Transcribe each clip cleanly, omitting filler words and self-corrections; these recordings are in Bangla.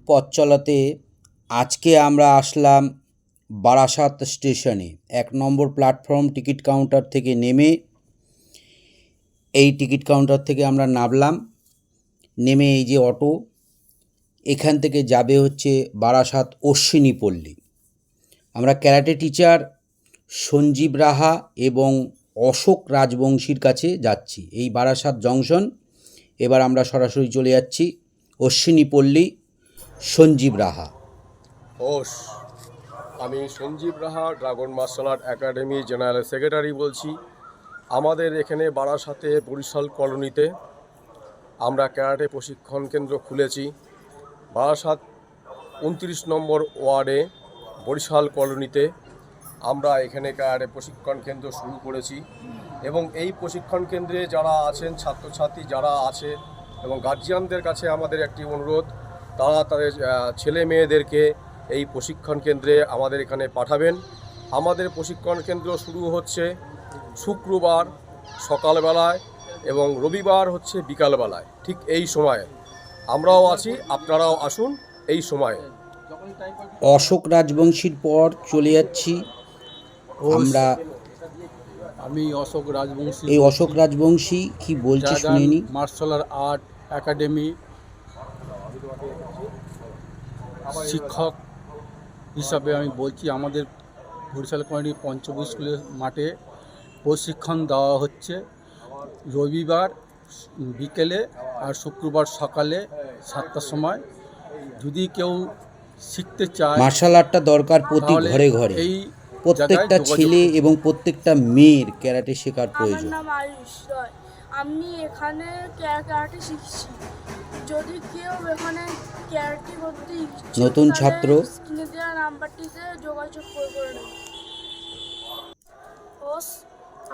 পথ চলাতে আজকে আমরা আসলাম বারাসাত স্টেশনে। ১ নম্বর প্ল্যাটফর্ম টিকিট কাউন্টার থেকে নেমে এই টিকিট কাউন্টার থেকে আমরা নামলাম। নেমে এই যে অটো, এখান থেকে যাবে হচ্ছে বারাসাত অশ্বিনী পল্লী। আমরা ক্যারাটে টিচার সঞ্জীব রাহা এবং অশোক রাজবংশীর কাছে যাচ্ছি। এই বারাসাত জংশন, এবার আমরা সরাসরি চলে যাচ্ছি অশ্বিনী পল্লী। সঞ্জীব রাহা। আমি Sanjib Raha, dragon martial art academy general secretary বলছি। আমাদের এখানে বারাসাতে বরিশাল কলোনিতে আমরা ক্যারাটে প্রশিক্ষণ কেন্দ্র খুলেছি। বারাসাত ২৯ নম্বর ওয়ার্ডে বরিশাল কলোনিতে আমরা এখানে ক্যারাটে প্রশিক্ষণ কেন্দ্র শুরু করেছি এবং এই প্রশিক্ষণ কেন্দ্রে যারা আছেন, ছাত্রছাত্রী যারা আছে এবং গার্জিয়ানদের কাছে আমাদের একটি অনুরোধ, তারা তাদের ছেলে মেয়েদেরকে এই প্রশিক্ষণ কেন্দ্রে আমাদের এখানে পাঠাবেন। আমাদের প্রশিক্ষণ কেন্দ্র শুরু হচ্ছে শুক্রবার সকালবেলায় এবং রবিবার হচ্ছে বিকালবেলায়। ঠিক এই সময়ে আমরাও আছি, আপনারাও আসুন এই সময়ে। অশোক রাজবংশীর পর চলে যাচ্ছি আমরা। আমি অশোক রাজবংশী। এই অশোক রাজবংশী কি বলছি শুনে নি। মার্শাল আর্ট একাডেমি শিক্ষক হিসাবে আমি বলছি। আমাদের বরিশাল কলোনি পঞ্চবী স্কুলের মাঠে প্রশিক্ষণ দেওয়া হচ্ছে রবিবার বিকেলে আর শুক্রবার সকালে 7টার সময়। যদি কেউ শিখতে চায়, মার্শাল আর্টটা দরকার প্রতি ঘরে ঘরে। এই প্রত্যেকটা ছেলে এবং প্রত্যেকটা মেয়ের ক্যারাটে শেখার প্রয়োজন। আমার নাম আয়ুষ রয়, আমি এখানে ক্যারাটে শিখছি। যদি কেউ এখানে ক্যারাটে করতে ইচ্ছুক, নতুন ছাত্র, স্ক্রিনে দেওয়া নাম্বারটিতে যোগাযোগ করে নেব।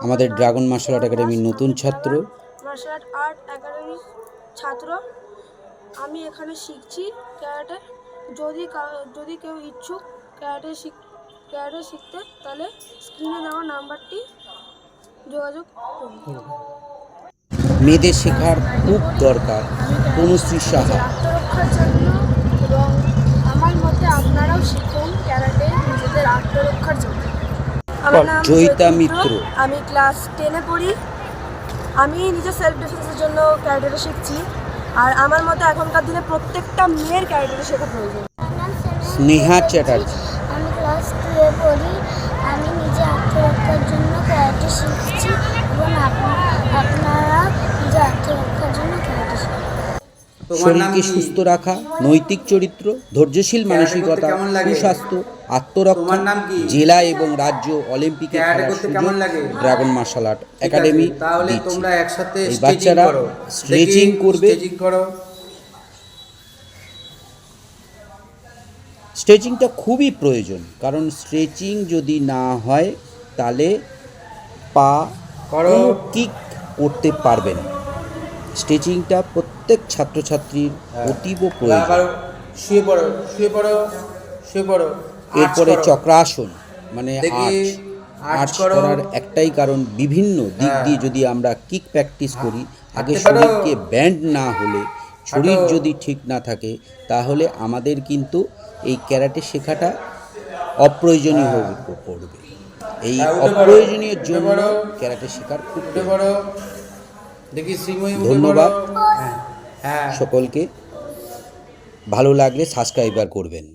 আমাদের ড্রাগন মার্শাল আর্ট একাডেমির নতুন ছাত্র। মার্শাল আর্ট একাডেমির ছাত্র, আমি এখানে শিখছি ক্যারাটে। যদি কেউ ইচ্ছুক ক্যারাটে শিখতে, তাহলে স্ক্রিনে দেওয়া নাম্বারটি যোগাযোগ করুন। মেয়েদের শেখার খুব দরকার। তনুশ্রী সাহা। আত্মরক্ষার জন্য এবং আমার মতে আপনারাও শিখুন ক্যারাটে নিজেদের আত্মরক্ষার জন্য। আমার নাম জয়িতা মিত্র, আমি ক্লাস 10-এ পড়ি। আমি নিজের সেলফ ডিফেন্সের জন্য ক্যারাটেটা শিখছি। আর আমার মতে এখনকার দিনে প্রত্যেকটা মেয়ের ক্যারাটেটা শেখা প্রয়োজন। স্নেহা চ্যাটার্জি। আমি ক্লাস 2-এ পড়ি। আমি নিজে আত্মরক্ষার জন্য ক্যারাটে শিখছি এবং আপনারা নিজে আত্মরক্ষার জন্য ক্যারাটে শিখুন। শরীরকে সুস্থ রাখা, নৈতিক চরিত্র, ধৈর্যশীল মানসিকতা, সুস্বাস্থ্য, আত্মরক্ষা, জেলা এবং রাজ্য অলিম্পিকে খেলার সুযোগ ড্রাগন মার্শাল আর্ট একাডেমি দিচ্ছে। এই বাচ্চারা স্ট্রেচিং করবে। স্ট্রেচিংটা খুবই প্রয়োজন, কারণ স্ট্রেচিং যদি না হয় তাহলে পা কোনো কিক করতে পারবে না। স্ট্রেচিংটা প্রত্যেক ছাত্রছাত্রীর অতীব প্রয়োজন। এরপরে চক্রাসন, মানে আর্চ করার একটাই কারণ, বিভিন্ন দিক দিয়ে যদি আমরা কিক প্র্যাকটিস করি, আগে শরীরকে ব্যান্ড না হলে, শরীর যদি ঠিক না থাকে, তাহলে আমাদের কিন্তু এই ক্যারাটে শেখাটা অপ্রয়োজনীয় হয়ে পড়বে। এই অপ্রয়োজনীয় জন্য ক্যারাটে শেখার খুব ধন্যবাদ সকলকে। ভালো লাগলে সাবস্ক্রাইবার করবেন।